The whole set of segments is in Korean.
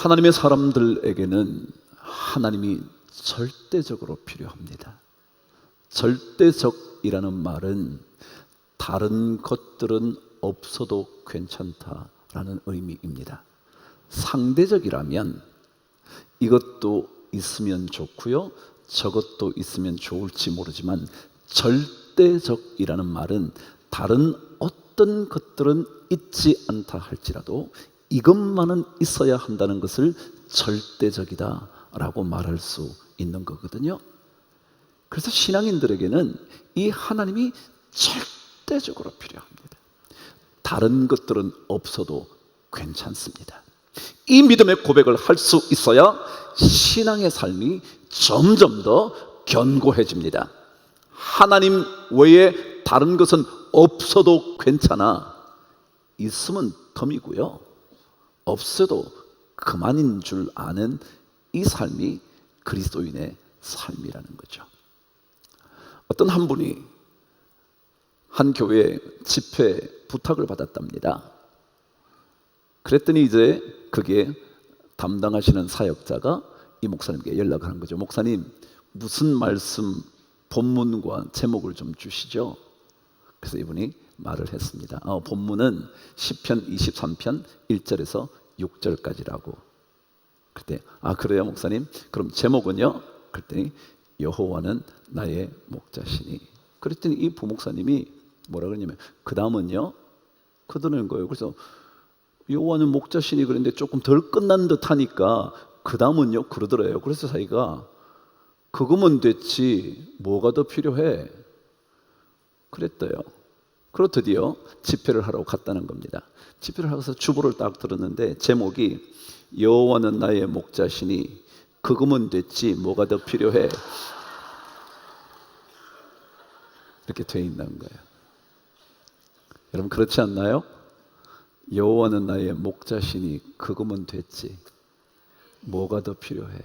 하나님의 사람들에게는 하나님이 절대적으로 필요합니다. 절대적이라는 말은 다른 것들은 없어도 괜찮다라는 의미입니다. 상대적이라면 이것도 있으면 좋고요, 저것도 있으면 좋을지 모르지만, 절대적이라는 말은 다른 어떤 것들은 있지 않다 할지라도 이것만은 있어야 한다는 것을 절대적이다 라고 말할 수 있는 거거든요. 그래서 신앙인들에게는 이 하나님이 절대적으로 필요합니다. 다른 것들은 없어도 괜찮습니다. 이 믿음의 고백을 할 수 있어야 신앙의 삶이 점점 더 견고해집니다. 하나님 외에 다른 것은 없어도 괜찮아, 있으면 덤이고요, 없어도 그만인 줄 아는 이 삶이 그리스도인의 삶이라는 거죠. 어떤 한 분이 한 교회에 집회 부탁을 받았답니다. 그랬더니 이제 그게 담당하시는 사역자가 이 목사님께 연락을 한 거죠. 목사님, 무슨 말씀 본문과 제목을 좀 주시죠. 그래서 이분이 말을 했습니다. 본문은 시편 23편 1절에서 6절까지라고. 그때 그래요 목사님? 그럼 제목은요? 그랬더니 여호와는 나의 목자시니. 그랬더니 이 부목사님이 뭐라 그러냐면 그 다음은요? 그러는 거예요. 그래서 여호와는 목자시니 그랬는데 조금 덜 끝난 듯 하니까 그 다음은요? 그러더래요. 그래서 자기가 그거면 됐지 뭐가 더 필요해? 그랬대요. 그리고 드디어 집회를 하러 갔다는 겁니다. 집회를 하고서 주보를 딱 들었는데 제목이 여호와는 나의 목자시니 그거면 됐지 뭐가 더 필요해? 이렇게 돼 있는 거예요. 여러분 그렇지 않나요? 여호와는 나의 목자시니 그거면 됐지 뭐가 더 필요해?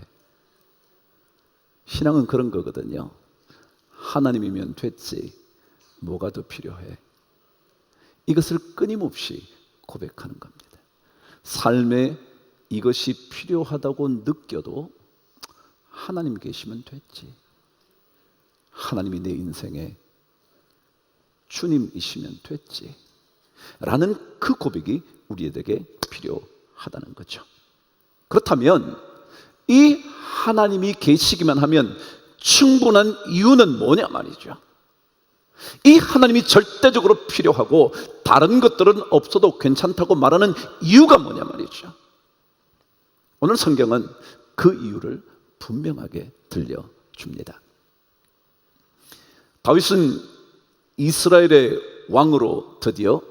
신앙은 그런 거거든요. 하나님이면 됐지 뭐가 더 필요해? 이것을 끊임없이 고백하는 겁니다. 삶에 이것이 필요하다고 느껴도 하나님 계시면 됐지, 하나님이 내 인생에 주님이시면 됐지 라는 그 고백이 우리에게 필요하다는 거죠. 그렇다면 이 하나님이 계시기만 하면 충분한 이유는 뭐냐 말이죠. 이 하나님이 절대적으로 필요하고 다른 것들은 없어도 괜찮다고 말하는 이유가 뭐냐 말이죠. 오늘 성경은 그 이유를 분명하게 들려줍니다. 다윗은 이스라엘의 왕으로 드디어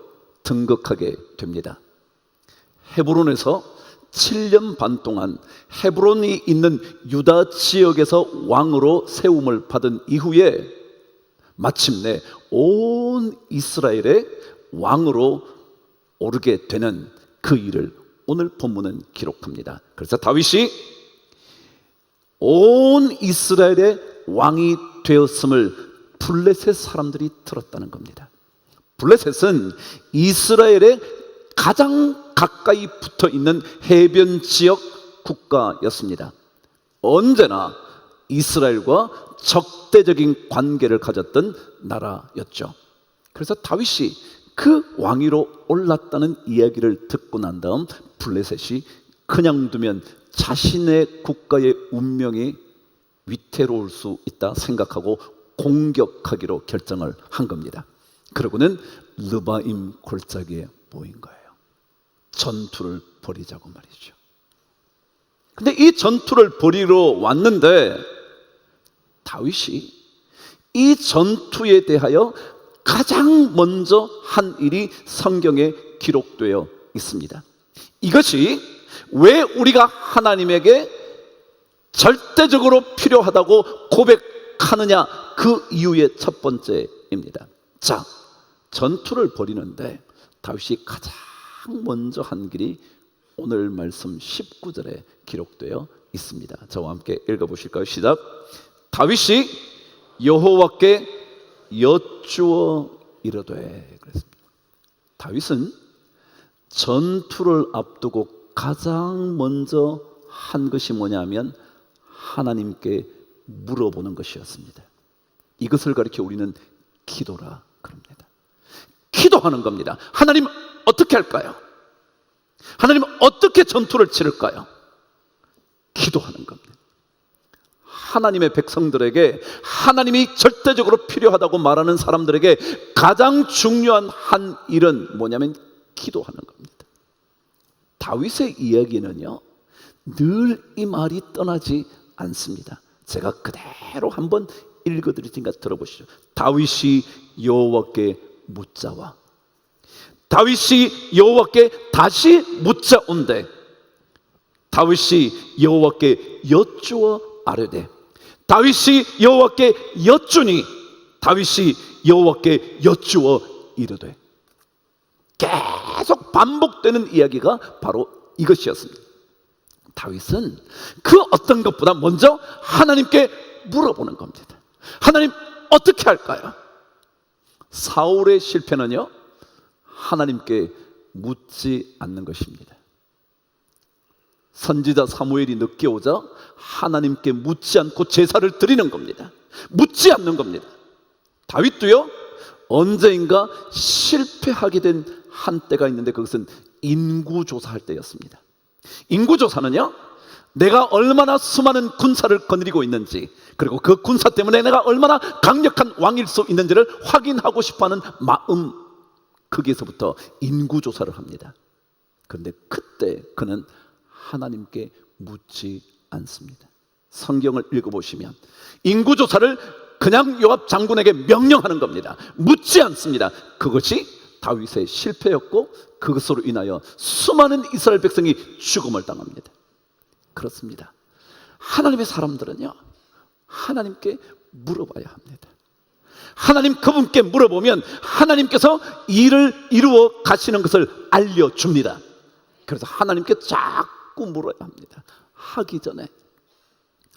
등극하게 됩니다. 헤브론에서 7년 반 동안 헤브론이 있는 유다 지역에서 왕으로 세움을 받은 이후에 마침내 온 이스라엘의 왕으로 오르게 되는 그 일을 오늘 본문은 기록합니다. 그래서 다윗이 온 이스라엘의 왕이 되었음을 블레셋 사람들이 들었다는 겁니다. 블레셋은 이스라엘의 가장 가까이 붙어 있는 해변 지역 국가였습니다. 언제나 이스라엘과 적대적인 관계를 가졌던 나라였죠. 그래서 다윗이 그 왕위로 올랐다는 이야기를 듣고 난 다음 블레셋이 그냥 두면 자신의 국가의 운명이 위태로울 수 있다 생각하고 공격하기로 결정을 한 겁니다. 그러고는 르바임 골짜기에 모인 거예요. 전투를 벌이자고 말이죠. 근데 이 전투를 벌이러 왔는데 다윗이 이 전투에 대하여 가장 먼저 한 일이 성경에 기록되어 있습니다. 이것이 왜 우리가 하나님에게 절대적으로 필요하다고 고백하느냐, 그 이유의 첫 번째입니다. 자, 전투를 벌이는데 다윗이 가장 먼저 한 길이 오늘 말씀 19절에 기록되어 있습니다. 저와 함께 읽어보실까요? 시작. 다윗이 여호와께 여쭈어 이르되. 그랬습니다. 다윗은 전투를 앞두고 가장 먼저 한 것이 뭐냐면 하나님께 물어보는 것이었습니다. 이것을 가리켜 우리는 기도라 그럽니다. 기도하는 겁니다. 하나님 어떻게 할까요? 하나님 어떻게 전투를 치를까요? 기도하는 겁니다. 하나님의 백성들에게, 하나님이 절대적으로 필요하다고 말하는 사람들에게 가장 중요한 한 일은 뭐냐면 기도하는 겁니다. 다윗의 이야기는요, 늘 이 말이 떠나지 않습니다. 제가 그대로 한번 읽어드릴 테니까 들어보시죠. 다윗이 여호와께 묻자와, 다윗이 여호와께 다시 묻자온대, 다윗이 여호와께 여쭈어 아뢰되, 다윗이 여호와께 여쭈니 다윗이 여호와께 여쭈어 이르되. 계속 반복되는 이야기가 바로 이것이었습니다. 다윗은 그 어떤 것보다 먼저 하나님께 물어보는 겁니다. 하나님 어떻게 할까요? 사울의 실패는요, 하나님께 묻지 않는 것입니다. 선지자 사무엘이 늦게 오자 하나님께 묻지 않고 제사를 드리는 겁니다. 묻지 않는 겁니다. 다윗도요, 언제인가 실패하게 된 한때가 있는데 그것은 인구조사할 때였습니다. 인구조사는요, 내가 얼마나 수많은 군사를 거느리고 있는지, 그리고 그 군사 때문에 내가 얼마나 강력한 왕일 수 있는지를 확인하고 싶어하는 마음, 거기에서부터 인구조사를 합니다. 그런데 그때 그는 하나님께 묻지 않습니다. 성경을 읽어보시면 인구조사를 그냥 요압 장군에게 명령하는 겁니다. 묻지 않습니다. 그것이 다윗의 실패였고 그것으로 인하여 수많은 이스라엘 백성이 죽음을 당합니다. 그렇습니다. 하나님의 사람들은요, 하나님께 물어봐야 합니다. 하나님, 그분께 물어보면 하나님께서 일을 이루어 가시는 것을 알려줍니다. 그래서 하나님께 자꾸 물어야 합니다. 하기 전에,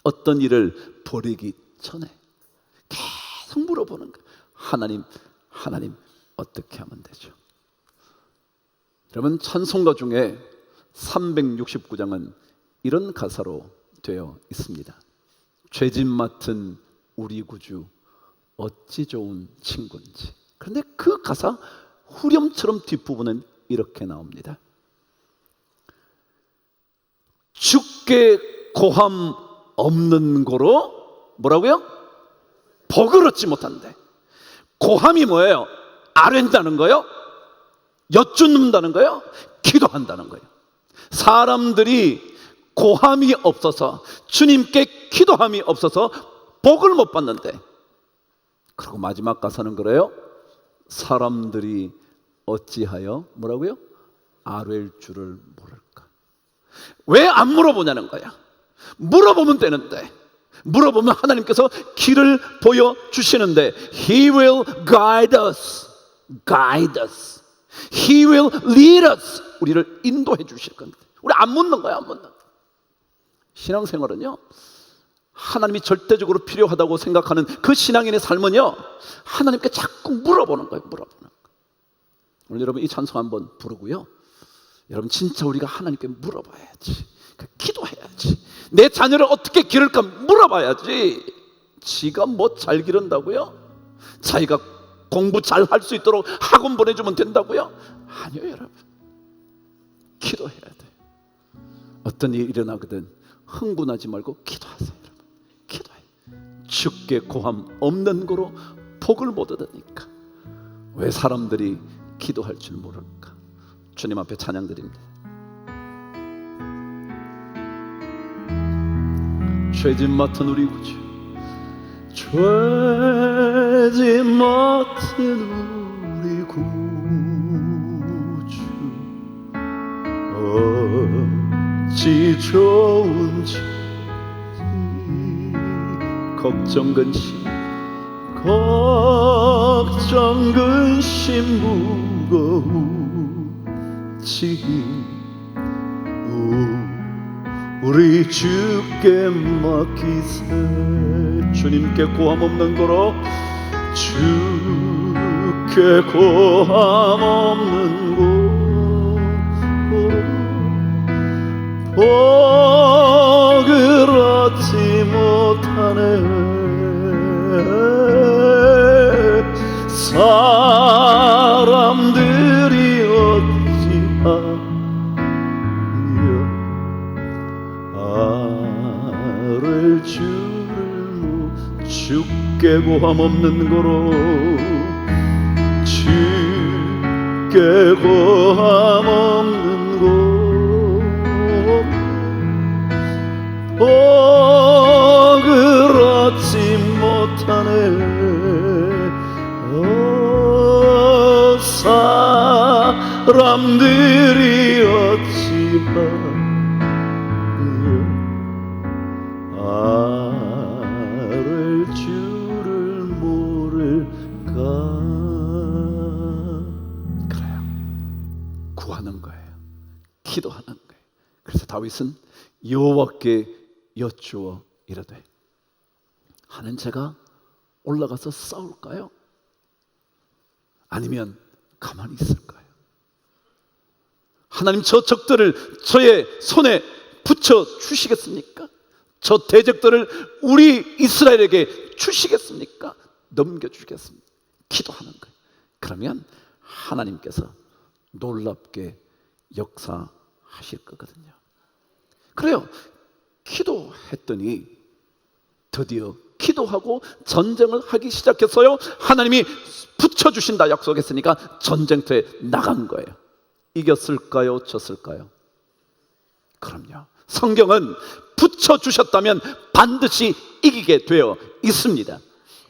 어떤 일을 벌이기 전에 계속 물어보는 거예요. 하나님 어떻게 하면 되죠? 여러분, 찬송가 중에 369장은 이런 가사로 되어 있습니다. 죄짐 맡은 우리 구주 어찌 좋은 친구인지. 그런데 그 가사 후렴처럼 뒷부분은 이렇게 나옵니다. 주께 고함 없는 고로 뭐라고요? 복을 얻지 못한대. 고함이 뭐예요? 아뢰다는 거요? 여쭙는다는 거요? 기도한다는 거예요. 사람들이 고함이 없어서, 주님께 기도함이 없어서 복을 못 받는데, 그리고 마지막 가사는 그래요. 사람들이 어찌하여 뭐라고요? 아뢰일 줄을 모를까. 왜 안 물어보냐는 거야. 물어보면 되는데, 물어보면 하나님께서 길을 보여주시는데, He will guide us, guide us. He will lead us. 우리를 인도해 주실 겁니다. 우리 안 묻는 거야, 안 묻는 거야. 신앙생활은요, 하나님이 절대적으로 필요하다고 생각하는 그 신앙인의 삶은요, 하나님께 자꾸 물어보는 거예요. 물어보는 거예요. 오늘 여러분 이 찬송 한번 부르고요, 여러분 진짜 우리가 하나님께 물어봐야지. 기도해야지. 내 자녀를 어떻게 기를까 물어봐야지. 지가 뭐 잘 기른다고요? 자기가 공부 잘 할 수 있도록 학원 보내주면 된다고요? 아니요, 여러분. 기도해야 돼. 어떤 일이 일어나거든 흥분하지 말고 기도하세요. 여러분, 기도해. 주께 고함 없는 고로 복을 못 얻으니까 왜 사람들이 기도할 줄 모를까? 주님 앞에 찬양드립니다. 죄짐 맡은 우리 구주, 죄짐 맡은 우리 구주 어찌 좋은지. 걱정 근심 무거우지 우리 주께 맡기세. 주님께 고함 없는 거로, 주께 고함 없는 고 오 그렇지 못하네 사람들이 어찌하여 아를 주를 주께 고함 없는 거로 주께 고함 없는 곳 오 그렇지 못하네 오 사람들이 어찌하여 아를 줄을 모를까. 그래요. 구하는 거예요. 기도하는 거예요. 그래서 다윗은 여호와께 여쭈어 이르되 하는 제가 올라가서 싸울까요? 아니면 가만히 있을까요? 하나님 저 적들을 저의 손에 붙여 주시겠습니까? 저 대적들을 우리 이스라엘에게 주시겠습니까? 넘겨주시겠습니까? 기도하는 거예요. 그러면 하나님께서 놀랍게 역사하실 거거든요. 그래요. 기도했더니 드디어 기도하고 전쟁을 하기 시작했어요. 하나님이 붙여주신다 약속했으니까 전쟁터에 나간 거예요. 이겼을까요? 졌을까요? 그럼요. 성경은 붙여주셨다면 반드시 이기게 되어 있습니다.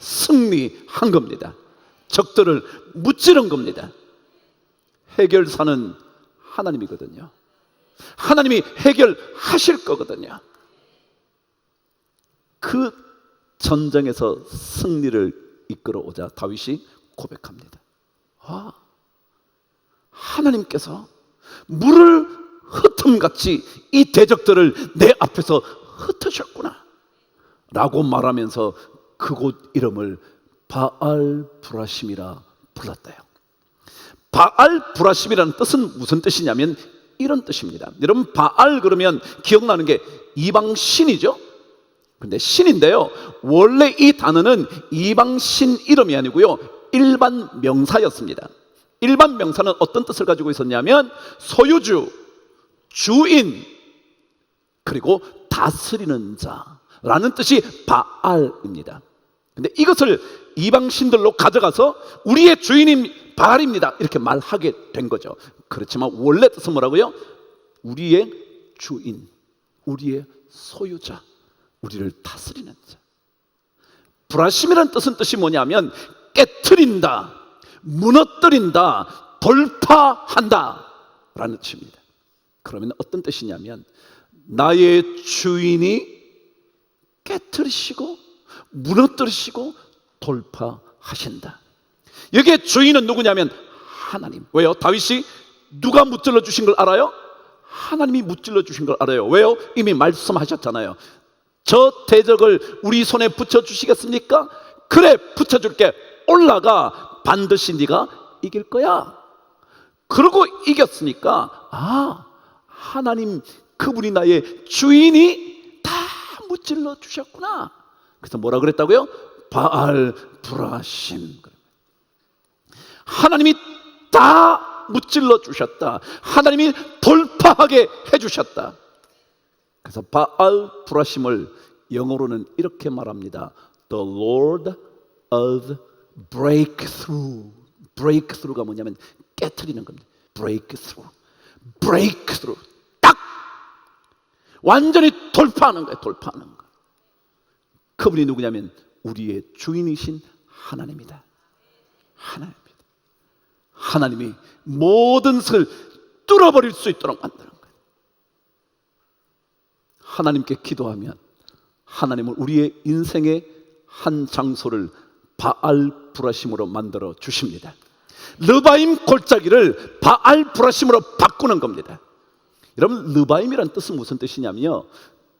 승리한 겁니다. 적들을 무찌른 겁니다. 해결사는 하나님이거든요. 하나님이 해결하실 거거든요. 그 전쟁에서 승리를 이끌어오자 다윗이 고백합니다. 하나님께서 물을 흩음같이 이 대적들을 내 앞에서 흩으셨구나 라고 말하면서 그곳 이름을 바알 브라심이라 불렀대요. 바알 브라심이라는 뜻은 무슨 뜻이냐면 이런 뜻입니다. 여러분 바알 그러면 기억나는 게 이방신이죠. 근데 신인데요, 원래 이 단어는 이방신 이름이 아니고요 일반 명사였습니다. 일반 명사는 어떤 뜻을 가지고 있었냐면 소유주, 주인, 그리고 다스리는 자라는 뜻이 바알입니다. 근데 이것을 이방신들로 가져가서 우리의 주인인 바알입니다 이렇게 말하게 된 거죠. 그렇지만 원래 뜻은 뭐라고요? 우리의 주인, 우리의 소유자, 우리를 다스리는 자. 브라심이라는 뜻이 뭐냐면 깨트린다, 무너뜨린다, 돌파한다 라는 뜻입니다. 그러면 어떤 뜻이냐면 나의 주인이 깨트리시고 무너뜨리시고 돌파하신다. 여기에 주인은 누구냐면 하나님. 왜요? 다윗이 누가 무찔러 주신 걸 알아요? 하나님이 무찔러 주신 걸 알아요. 왜요? 이미 말씀하셨잖아요. 저 대적을 우리 손에 붙여주시겠습니까? 그래 붙여줄게. 올라가. 반드시 네가 이길 거야. 그러고 이겼으니까 하나님 그분이 나의 주인이 다 무찔러 주셨구나. 그래서 뭐라 그랬다고요? 바알 브라심. 하나님이 다 무찔러 주셨다. 하나님이 돌파하게 해주셨다. 그래서 바알 브라심을 영어로는 이렇게 말합니다. The Lord of Breakthrough. Breakthrough가 뭐냐면 깨트리는 겁니다. Breakthrough. Breakthrough. 딱 완전히 돌파하는 거예요. 돌파하는 거. 그분이 누구냐면 우리의 주인이신 하나님이다. 하나님입니다. 하나님이 모든 것을 뚫어버릴 수 있도록 만드는 거예요. 하나님께 기도하면 하나님은 우리의 인생의 한 장소를 바알 브라심으로 만들어 주십니다. 르바임 골짜기를 바알 브라심으로 바꾸는 겁니다. 여러분 르바임이라는 뜻은 무슨 뜻이냐면요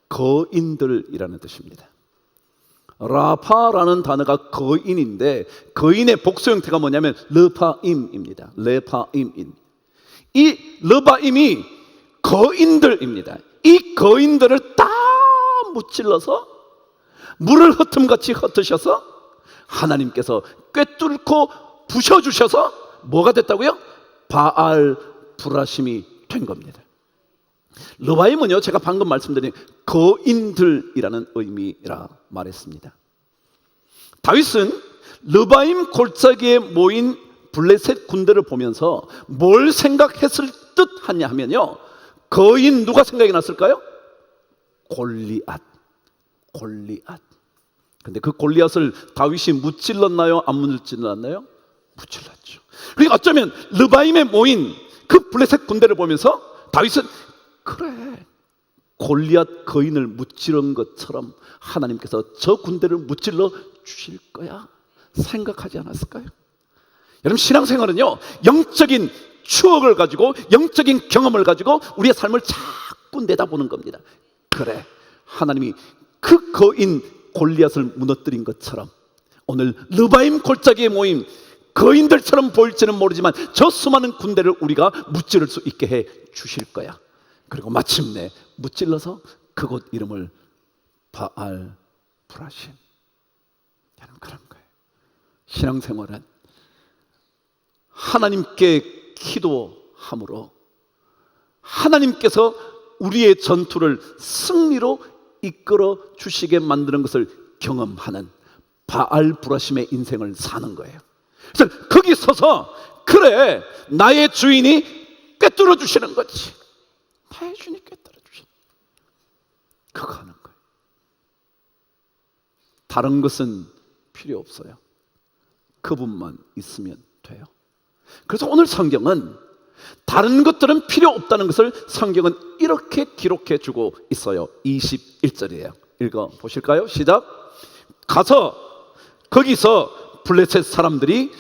거인들이라는 뜻입니다. 라파라는 단어가 거인인데 거인의 복수 형태가 뭐냐면 르파임입니다. 레파임인. 이 르바임이 거인들입니다. 이 거인들을 다 무찔러서 물을 흩음같이 흩으셔서 하나님께서 꿰뚫고 부셔주셔서 뭐가 됐다고요? 바알 브라심이 된 겁니다. 르바임은요, 제가 방금 말씀드린 거인들이라는 의미라 말했습니다. 다윗은 르바임 골짜기에 모인 블레셋 군대를 보면서 뭘 생각했을 듯 하냐 하면요, 거인 누가 생각이 났을까요? 골리앗. 근데 그 골리앗을 다윗이 무찔렀나요? 안 무찔렀나요? 무찔렀죠. 그러니까 어쩌면 르바임에 모인 그 블레셋 군대를 보면서 다윗은 그래, 골리앗 거인을 무찌른 것처럼 하나님께서 저 군대를 무찔러 주실 거야 생각하지 않았을까요? 여러분, 신앙생활은요, 영적인 추억을 가지고 영적인 경험을 가지고 우리의 삶을 자꾸 내다보는 겁니다. 그래, 하나님이 그 거인 골리앗을 무너뜨린 것처럼 오늘 르바임 골짜기에 모인 거인들처럼 보일지는 모르지만 저 수많은 군대를 우리가 무찌를 수 있게 해 주실 거야. 그리고 마침내 무찔러서 그곳 이름을 바알 브라심. 여러분, 그런 거예요. 신앙생활은 하나님께 기도함으로 하나님께서 우리의 전투를 승리로 이끌어 주시게 만드는 것을 경험하는 바알 브라심의 인생을 사는 거예요. 그래서 거기 서서 그래, 나의 주인이 꿰뚫어 주시는 거지. 나의 주인이 꿰뚫어 주시는, 그거 하는 거예요. 다른 것은 필요 없어요. 그분만 있으면 돼요. 그래서 오늘 성경은 다른 것들은 필요 없다는 것을 성경은 이렇게 기록해 주고 있어요. 21절이에요. 읽어 보실까요? 시작. 가서 거기서 블레셋 사람들이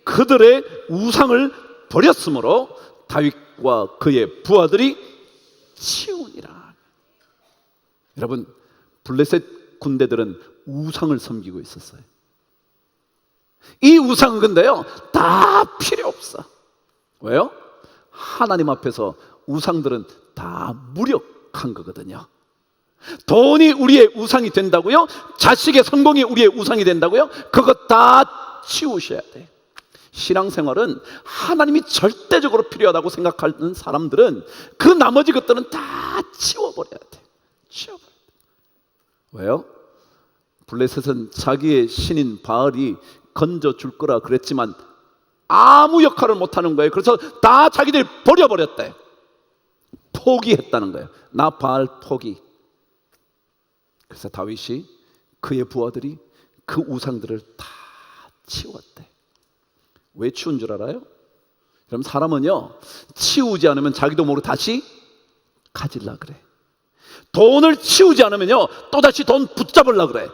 그들의 우상을 버렸으므로 다윗과 그의 부하들이 치우니라. 여러분, 블레셋 군대들은 우상을 섬기고 있었어요. 이 우상은 근데요, 다 필요 없어. 왜요? 하나님 앞에서 우상들은 다 무력한 거거든요. 돈이 우리의 우상이 된다고요? 자식의 성공이 우리의 우상이 된다고요? 그것 다 치우셔야 돼. 신앙생활은 하나님이 절대적으로 필요하다고 생각하는 사람들은 그 나머지 것들은 다 치워버려야 돼. 치워버려야 돼. 왜요? 블레셋은 자기의 신인 바알이 건져줄 거라 그랬지만 아무 역할을 못하는 거예요. 그래서 다 자기들이 버려버렸대. 포기했다는 거예요. 나 바알 포기. 그래서 다윗이 그의 부하들이 그 우상들을 다 치웠대. 왜 치운 줄 알아요? 그럼 사람은요, 치우지 않으면 자기도 모르게 다시 가질라 그래. 돈을 치우지 않으면요, 또다시 돈 붙잡으려 그래.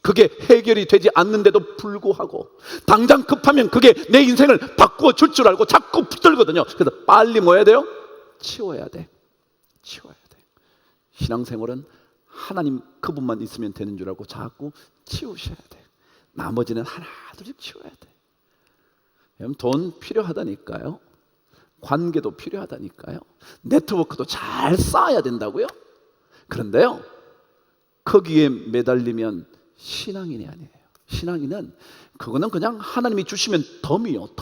그게 해결이 되지 않는데도 불구하고 당장 급하면 그게 내 인생을 바꾸어 줄 줄 알고 자꾸 붙들거든요. 그래서 빨리 뭐 해야 돼요? 치워야 돼. 치워야 돼. 신앙생활은 하나님 그분만 있으면 되는 줄 알고 자꾸 치우셔야 돼. 나머지는 하나둘씩 치워야 돼. 여러분, 돈 필요하다니까요. 관계도 필요하다니까요. 네트워크도 잘 쌓아야 된다고요. 그런데요, 거기에 매달리면 신앙인이 아니에요. 신앙인은 그거는 그냥 하나님이 주시면 덤이요.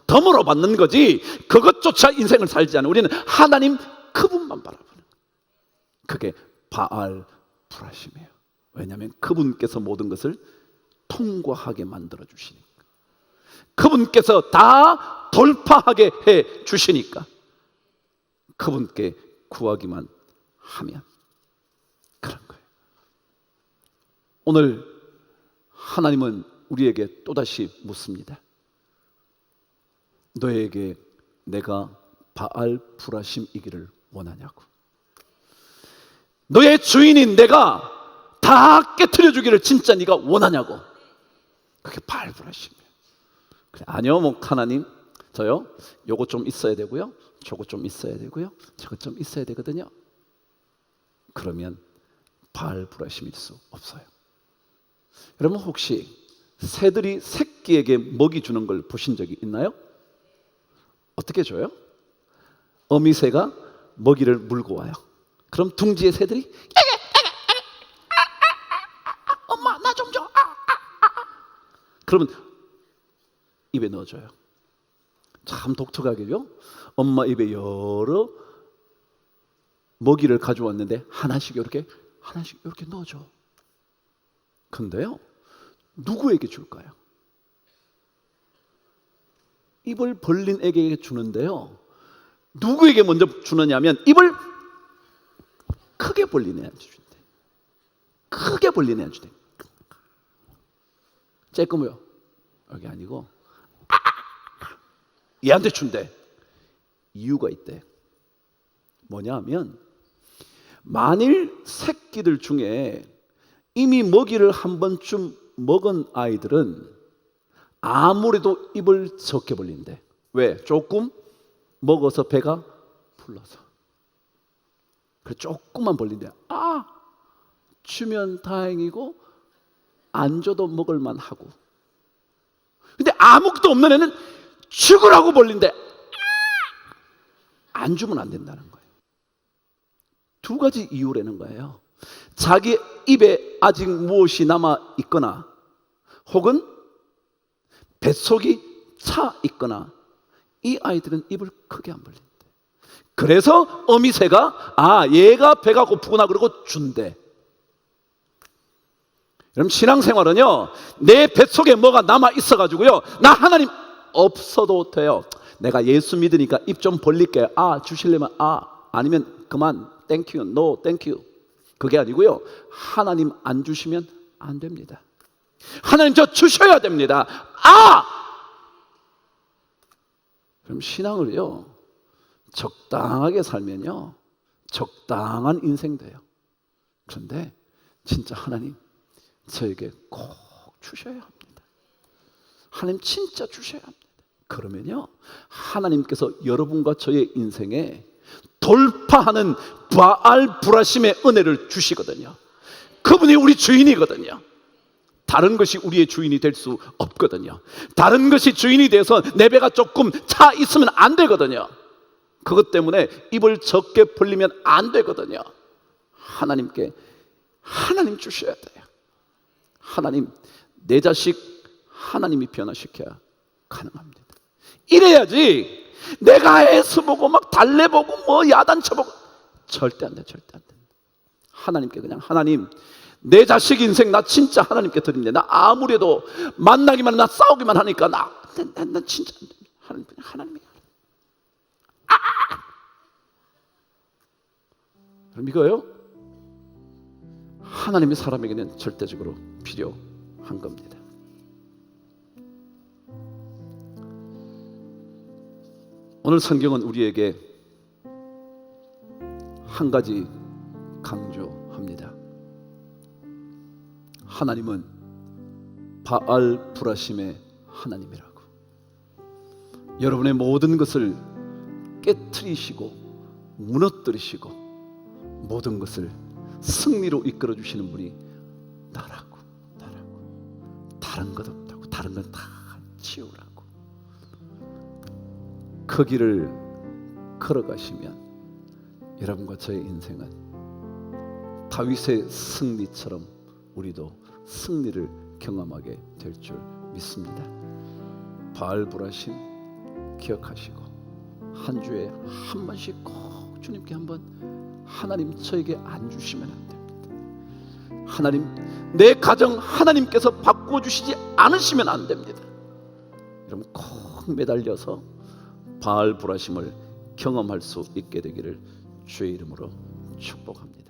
덤으로 받는 거지 그것조차 인생을 살지 않아요. 우리는 하나님 그분만 바라보는 거예요. 그게 바알 브라심이에요. 왜냐하면 그분께서 모든 것을 통과하게 만들어 주시니까, 그분께서 다 돌파하게 해 주시니까, 그분께 구하기만 하면 그런 거예요. 오늘 하나님은 우리에게 또다시 묻습니다. 너에게 내가 바알 브라심이기를 원하냐고. 너의 주인인 내가 다 깨트려 주기를 진짜 네가 원하냐고. 그게 바알 브라심이에요. 그래, 아니요, 뭐 하나님, 저요 요거 좀 있어야 되고요, 저거 좀 있어야 되고요, 저거 좀 있어야 되거든요. 그러면 바알 브라심일 수 없어요. 여러분, 혹시 새들이 새끼에게 먹이 주는 걸 보신 적이 있나요? 어떻게 줘요? 어미새가 먹이를 물고 와요. 그럼 둥지의 새들이 엄마 나 좀 줘. 그러면 입에 넣어줘요. 참 독특하게요. 엄마 입에 여러 먹이를 가져왔는데 하나씩 이렇게 넣어줘. 근데요, 누구에게 줄까요? 입을 벌린 애에게 주는데요, 누구에게 먼저 주느냐면 입을 크게 벌린 애한테 준대. 크게 벌린 애한테 준대. 쬐끔요 여기 아니고 얘한테 준대. 이유가 있대. 뭐냐면 만일 새끼들 중에 이미 먹이를 한 번쯤 먹은 아이들은 아무래도 입을 적게 벌린대. 왜? 조금 먹어서 배가 불러서. 그래 조금만 벌린대. 주면 다행이고 안 줘도 먹을만 하고. 근데 아무것도 없는 애는 죽으라고 벌린대. 안 주면 안 된다는 거예요. 두 가지 이유라는 거예요. 자기 입에 아직 무엇이 남아 있거나 혹은 뱃속이 차 있거나 이 아이들은 입을 크게 안 벌린대. 그래서 어미새가 얘가 배가 고프구나 그러고 준대. 그럼 신앙생활은요, 내 뱃속에 뭐가 남아 있어가지고요, 나 하나님 없어도 돼요. 내가 예수 믿으니까 입 좀 벌릴게요. 주실래면 아니면 그만. 땡큐, 노 땡큐. 그게 아니고요, 하나님 안 주시면 안 됩니다. 하나님 저 주셔야 됩니다. 그럼 신앙을요, 적당하게 살면요, 적당한 인생 돼요. 그런데 진짜 하나님 저에게 꼭 주셔야 합니다. 하나님 진짜 주셔야 합니다. 그러면요, 하나님께서 여러분과 저의 인생에 돌파하는 바알브라심의 은혜를 주시거든요. 그분이 우리 주인이거든요. 다른 것이 우리의 주인이 될 수 없거든요. 다른 것이 주인이 돼서 내 배가 조금 차 있으면 안 되거든요. 그것 때문에 입을 적게 벌리면 안 되거든요. 하나님께 하나님 주셔야 돼요. 하나님, 내 자식 하나님이 변화시켜야 가능합니다. 이래야지 내가 애써보고 막 달래보고 뭐 야단쳐보고 절대 안 돼. 절대 안 돼. 하나님께 그냥 하나님, 내 자식 인생 나 진짜 하나님께 드린대. 나 아무래도 만나기만 나 싸우기만 하니까 나 진짜 안 돼. 하나님 그냥 하나님이. 그럼 이거요, 하나님이 사람에게는 절대적으로 필요한 겁니다. 오늘 성경은 우리에게 한 가지 강조합니다. 하나님은 바알브라심의 하나님이라고. 여러분의 모든 것을 깨트리시고 무너뜨리시고 모든 것을 승리로 이끌어 주시는 분이 나라고. 다른 것 없다고. 다른 건 다 치우라고. 그 길을 걸어가시면 여러분과 저의 인생은 다윗의 승리처럼 우리도 승리를 경험하게 될 줄 믿습니다. 바알브라심 기억하시고 한 주에 한 번씩 꼭 주님께 한번, 하나님 저에게 안 주시면 안 됩니다. 하나님, 내 가정 하나님께서 바꿔주시지 않으시면 안 됩니다. 여러분 꼭 매달려서 바알브라심을 경험할 수 있게 되기를 주의 이름으로 축복합니다.